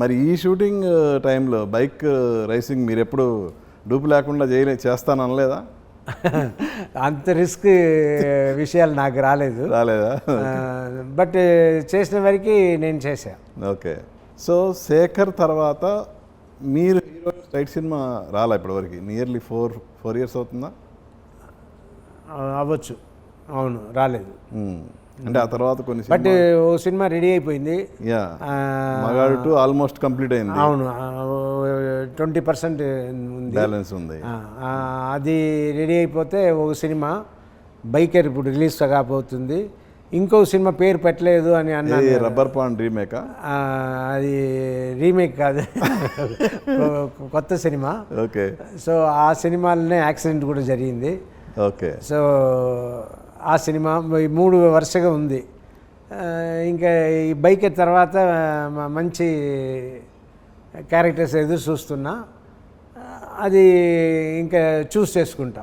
మరి ఈ షూటింగ్ టైంలో బైక్ రేసింగ్ మీరు ఎప్పుడు డూపు లేకుండా చేస్తాను అనలేదా? అంత రిస్క్ విషయాలు నాకు రాలేదా? బట్ చేసిన వరకు నేను చేశాను. ఓకే. సో శేఖర్ తర్వాత మీరు హీరో స్ట్రైట్ సినిమా రాలా ఇప్పటివరకు? నియర్లీ 4 years అవుతుందా? అవ్వచ్చు. అవును, రాలేదు. అంటే ఆ తర్వాత కొన్ని బట్ ఓ సినిమా రెడీ అయిపోయింది. మగాడు 2 ఆల్మోస్ట్ కంప్లీట్ అయింది. అవును, 20% ఉంది, బ్యాలెన్స్ ఉంది. అది రెడీ అయిపోతే ఒక సినిమా బైకర్ ఇప్పుడు రిలీజ్ కాబోతుంది. ఇంకో సినిమా పేరు పెట్టలేదు అని అన్నారు. రబ్బర్ పాండ్ రీమేకా? అది రీమేక్ కాదు, కొత్త సినిమా. ఓకే. సో ఆ సినిమాలోనే యాక్సిడెంట్ కూడా జరిగింది. ఓకే. సో ఆ సినిమా 3 వరుసగా ఉంది. ఇంకా ఈ బైకర్ తర్వాత మంచి క్యారెక్టర్స్ ఎదురు చూస్తున్నా, అది ఇంకా చూస్ చేసుకుంటా.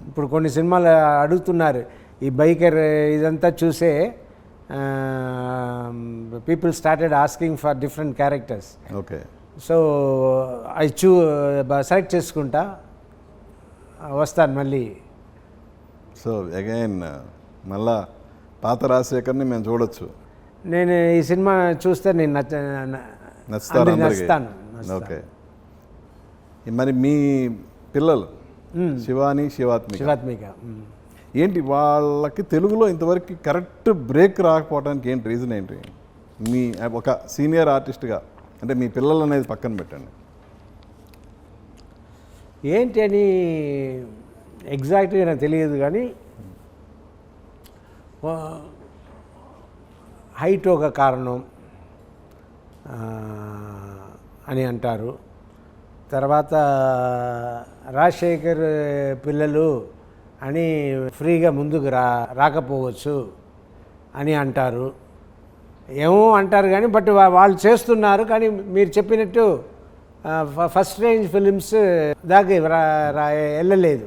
ఇప్పుడు కొన్ని సినిమాలు అడుగుతున్నారు ఈ బైకర్ ఇదంతా చూసే people started asking for different characters. Okay. So అవి సెలెక్ట్ చేసుకుంటా వస్తాను మళ్ళీ. సో అగైన్ మళ్ళా పాత రాజశేఖర్ని మేము చూడొచ్చు. నేను ఈ సినిమా చూస్తే నేను నచ్చుతాను. ఓకే. మరి మీ పిల్లలు శివాత్మిక ఏంటి వాళ్ళకి తెలుగులో ఇంతవరకు కరెక్ట్ బ్రేక్ రాకపోవడానికి ఏంటి రీజన్ ఏంటి? మీ ఒక సీనియర్ ఆర్టిస్ట్గా అంటే మీ పిల్లలు అనేది పక్కన పెట్టండి, ఏంటి అని ఎగ్జాక్ట్గా నాకు తెలియదు, కానీ హైట్ ఒక కారణం అని అంటారు. తర్వాత రాజశేఖర్ పిల్లలు అని ఫ్రీగా ముందుకు రాకపోవచ్చు అని అంటారు. ఏమో అంటారు కానీ బట్ వాళ్ళు చేస్తున్నారు. కానీ మీరు చెప్పినట్టు ఫస్ట్ రేంజ్ ఫిలిమ్స్ దాకా వెళ్ళలేదు.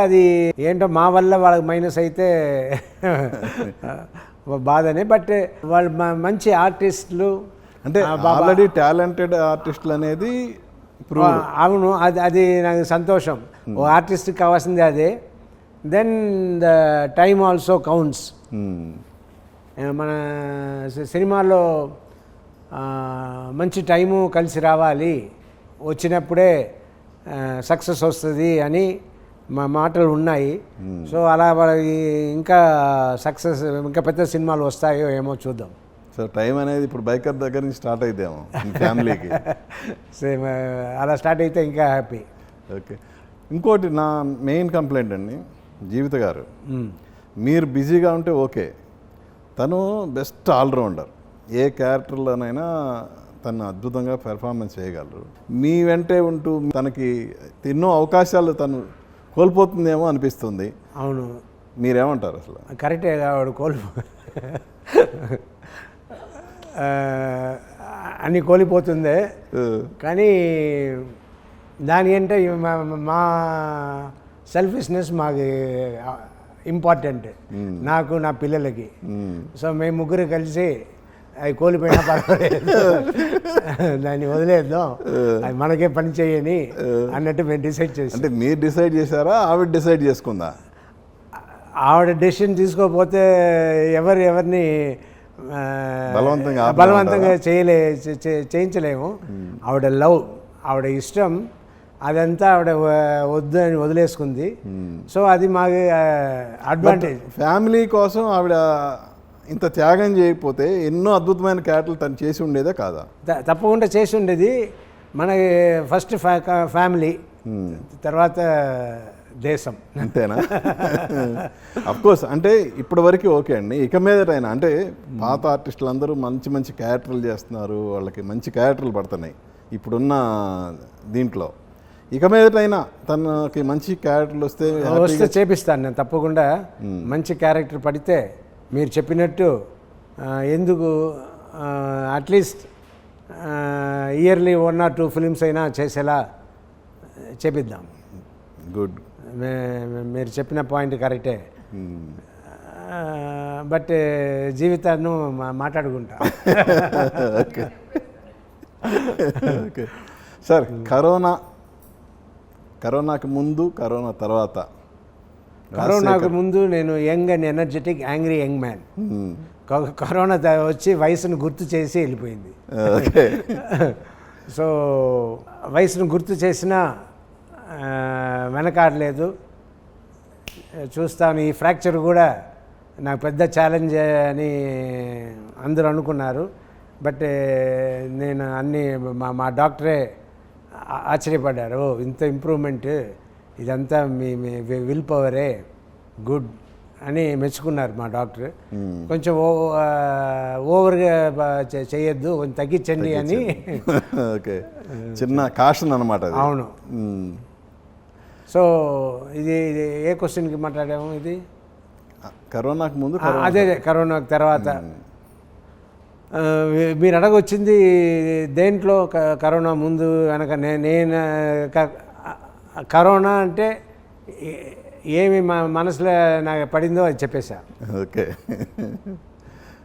అది ఏంటో మా వల్ల వాళ్ళకి మైనస్ అయితే బాధనే. బట్ వాళ్ళు మంచి ఆర్టిస్టులు, అంటే ఆల్రెడీ టాలెంటెడ్ ఆర్టిస్టులు అనేది అవును, అది నాకు సంతోషం. ఓ ఆర్టిస్ట్కి కావాల్సింది అదే. Then the time also counts. మన సినిమాలో మంచి టైము కలిసి రావాలి, వచ్చినప్పుడే సక్సెస్ వస్తుంది అని మా మాటలు ఉన్నాయి. సో అలా వాళ్ళకి ఇంకా సక్సెస్, ఇంకా పెద్ద సినిమాలు వస్తాయో ఏమో చూద్దాం. సో టైం అనేది ఇప్పుడు బైకర్ దగ్గర నుంచి స్టార్ట్ అయితేమో ఫ్యామిలీకి. సేమ్ అలా స్టార్ట్ అయితే ఇంకా హ్యాపీ. ఓకే. ఇంకోటి నా మెయిన్ కంప్లైంట్ అండి, జీవిత గారు మీరు బిజీగా ఉంటే ఓకే, తను బెస్ట్ ఆల్రౌండర్, ఏ క్యారెక్టర్లోనైనా తను అద్భుతంగా పెర్ఫార్మెన్స్ చేయగలరు. మీ వెంటే ఉంటూ తనకి ఎన్నో అవకాశాలు తను కోల్పోతుందేమో అనిపిస్తుంది. అవును, మీరేమంటారు? అసలు కరెక్టే, వాడు అన్నీ కోల్పోతుందే, కానీ దాని అంటే మా సెల్ఫిష్నెస్ మాకు ఇంపార్టెంట్, నాకు నా పిల్లలకి. సో మేము ముగ్గురు కలిసి అవి కోల్పోయినా పర్వాలేదు, దాన్ని వదిలేద్దాం, అది మనకే పని చేయని అన్నట్టు మేము డిసైడ్ చేసాం. అంటే మీరు డిసైడ్ చేశారా, ఆవిడ డిసైడ్ చేసుకుందా? ఆవిడ డెసిషన్ తీసుకోకపోతే ఎవరిని బలవంతంగా చేయించలేము. ఆవిడ లవ్, ఆవిడ ఇష్టం, అదంతా ఆవిడ వద్దు అని వదిలేసుకుంది. సో అది మాకు అడ్వాంటేజ్. ఫ్యామిలీ కోసం ఆవిడ ఇంత త్యాగం చేయకపోతే ఎన్నో అద్భుతమైన క్యారెక్టర్లు తను చేసి ఉండేదే కాదా? తప్పకుండా చేసి ఉండేది. మనకి ఫస్ట్ ఫ్యామిలీ, తర్వాత దేశం, అంతేనా? అఫ్కోర్స్. అంటే ఇప్పటి వరకు ఓకే అండి, ఇక మీదటైనా అంటే పాత ఆర్టిస్టులు అందరూ మంచి మంచి క్యారెక్టర్లు చేస్తున్నారు, వాళ్ళకి మంచి క్యారెక్టర్లు పడుతున్నాయి ఇప్పుడున్న దీంట్లో. ఇక మీదటైనా తనకి మంచి క్యారెక్టర్లు వస్తే చేపిస్తాను నేను తప్పకుండా. మంచి క్యారెక్టర్ పడితే మీరు చెప్పినట్టు ఎందుకు అట్లీస్ట్ ఇయర్లీ 1 or 2 ఫిలిమ్స్ అయినా చేసేలా చేపిద్దాం. గుడ్. మీరు చెప్పిన పాయింట్ కరెక్టే. బట్ జీవితాన్ని మాట్లాడుకుంటా. ఓకే. ఓకే సార్, కరోనాకు ముందు కరోనా తర్వాత కరోనాకు ముందు నేను young and energetic angry young man. Corona వచ్చి వయసును గుర్తు చేసి వెళ్ళిపోయింది. ఓకే. సో వయసును గుర్తు చేసినా వెనకాడలేదు, చూస్తాను. ఈ ఫ్రాక్చర్ కూడా నాకు పెద్ద ఛాలెంజ్ అని అందరూ అనుకున్నారు. బట్ నేను అన్నీ మా డాక్టరే ఆశ్చర్యపడ్డారు. ఇంత ఇంప్రూవ్మెంట్, ఇదంతా మీ విల్ పవరే, గుడ్ అని మెచ్చుకున్నారు మా డాక్టర్. కొంచెం ఓవర్గా చేయొద్దు, కొంచెం తగ్గించండి అని. ఓకే, చిన్న కాషన్ అనమాట. అవును. సో ఇది ఏ క్వశ్చన్కి మాట్లాడాము? ఇది కరోనాకు ముందు, అదే కరోనాకు తర్వాత. మీరు అడగొచ్చింది దేంట్లో కరోనా ముందు వెనక. నేను కరోనా అంటే ఏమి మనసులో నాకు పడిందో అది చెప్పేశా. ఓకే.